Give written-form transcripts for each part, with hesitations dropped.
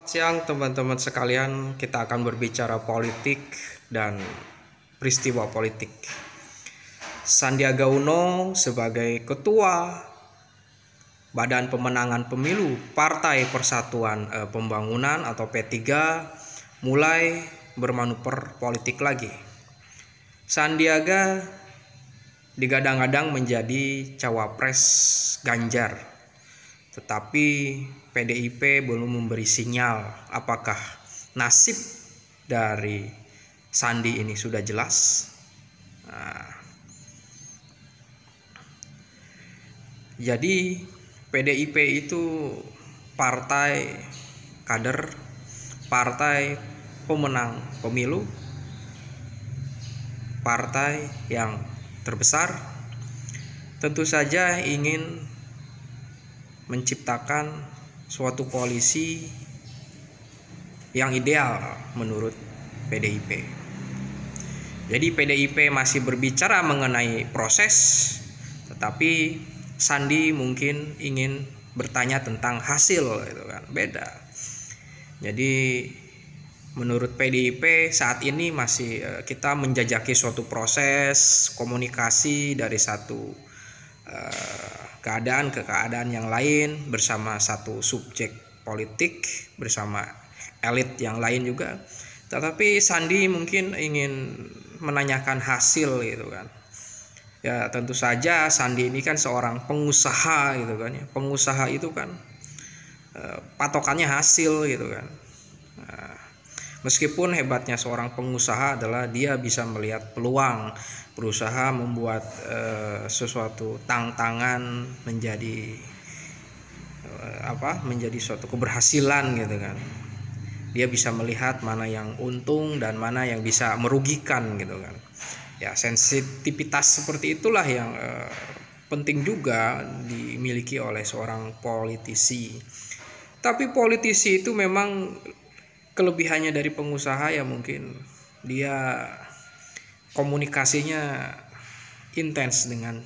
Siang teman-teman sekalian, kita akan berbicara politik dan peristiwa politik. Sandiaga Uno sebagai Ketua Badan Pemenangan Pemilu Partai Persatuan Pembangunan atau P3 mulai bermanuver politik lagi. Sandiaga digadang-gadang menjadi cawapres Ganjar, tetapi PDIP belum memberi sinyal apakah nasib dari Sandi ini sudah jelas. Jadi PDIP itu partai kader, partai pemenang pemilu, partai yang terbesar, tentu saja ingin menciptakan suatu koalisi yang ideal menurut PDIP. Jadi PDIP masih berbicara mengenai proses, tetapi Sandi mungkin ingin bertanya tentang hasil, gitu kan, beda. Jadi menurut PDIP saat ini masih kita menjajaki suatu proses komunikasi dari satu keadaan ke keadaan yang lain bersama satu subjek politik, bersama elit yang lain juga. Tetapi Sandi mungkin ingin menanyakan hasil, gitu kan. Ya tentu saja Sandi ini kan seorang pengusaha, gitu kan ya. Pengusaha itu kan patokannya hasil, gitu kan. Meskipun hebatnya seorang pengusaha adalah dia bisa melihat peluang, berusaha membuat sesuatu tantangan menjadi menjadi suatu keberhasilan, gitu kan. Dia bisa melihat mana yang untung dan mana yang bisa merugikan, gitu kan. Ya sensitivitas seperti itulah yang penting juga dimiliki oleh seorang politisi. Tapi politisi itu memang kelebihannya dari pengusaha ya mungkin dia komunikasinya intens dengan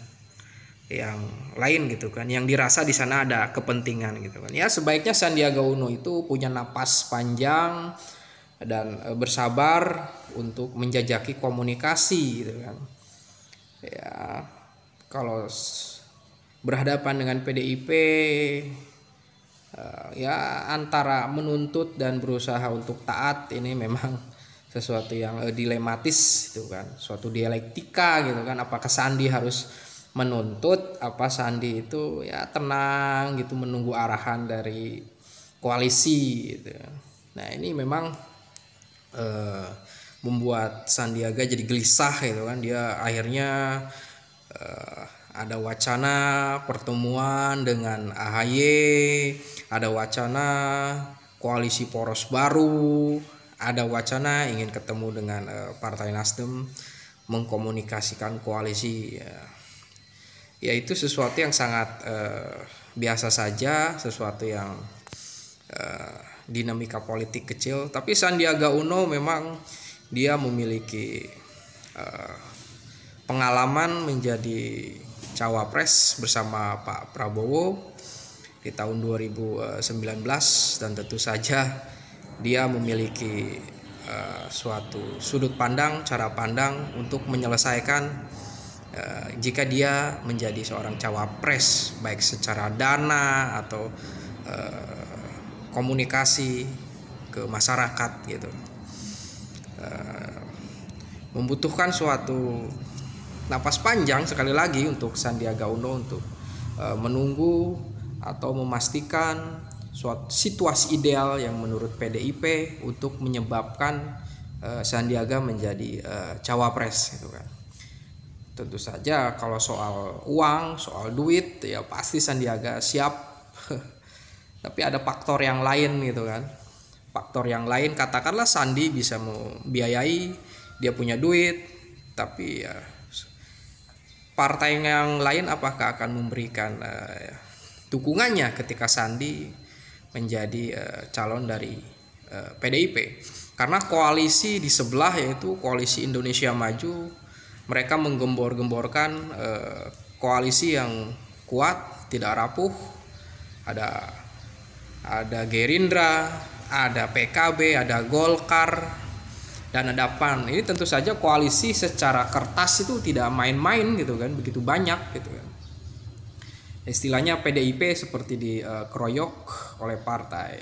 yang lain, gitu kan, yang dirasa di sana ada kepentingan, gitu kan. Ya sebaiknya Sandiaga Uno itu punya napas panjang dan bersabar untuk menjajaki komunikasi, gitu kan. Ya kalau berhadapan dengan PDIP ya antara menuntut dan berusaha untuk taat ini memang sesuatu yang dilematis, itu kan, suatu dialektika, gitu kan. Apakah Sandi harus menuntut, apa Sandi itu ya tenang gitu menunggu arahan dari koalisi, gitu. Nah ini memang membuat Sandiaga jadi gelisah, gitu kan. Dia akhirnya ada wacana pertemuan dengan AHY, ada wacana koalisi poros baru, ada wacana ingin ketemu dengan Partai Nasdem, mengkomunikasikan koalisi. Ya itu sesuatu yang sangat biasa saja, sesuatu yang dinamika politik kecil. Tapi Sandiaga Uno memang dia memiliki pengalaman menjadi cawapres bersama Pak Prabowo di tahun 2019, dan tentu saja dia memiliki suatu sudut pandang, cara pandang untuk menyelesaikan jika dia menjadi seorang cawapres, baik secara dana atau komunikasi ke masyarakat, gitu. Membutuhkan suatu napas panjang sekali lagi untuk Sandiaga Uno untuk menunggu atau memastikan suatu situasi ideal yang menurut PDIP untuk menyebabkan Sandiaga menjadi cawapres, gitu kan. Tentu saja kalau soal uang, soal duit ya pasti Sandiaga siap. Tapi ada faktor yang lain, gitu kan. Faktor yang lain, katakanlah Sandi bisa membiayai, dia punya duit, tapi ya partai yang lain apakah akan memberikan dukungannya ketika Sandi menjadi calon dari PDIP. Karena koalisi di sebelah, yaitu koalisi Indonesia Maju, mereka menggembor-gemborkan koalisi yang kuat, tidak rapuh. Ada Gerindra, ada PKB, ada Golkar, dan ada PAN. Ini tentu saja koalisi secara kertas itu tidak main-main gitu kan, begitu banyak gitu kan. Istilahnya PDIP seperti dikeroyok oleh partai.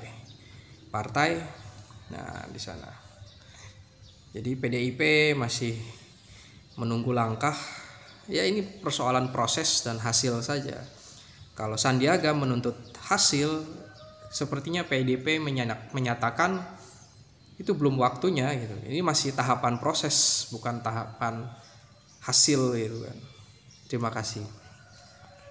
Nah, di sana. Jadi PDIP masih menunggu langkah. Ya ini persoalan proses dan hasil saja. Kalau Sandiaga menuntut hasil, sepertinya PDIP menyatakan itu belum waktunya gitu. Ini masih tahapan proses, bukan tahapan hasil gitu kan. Terima kasih.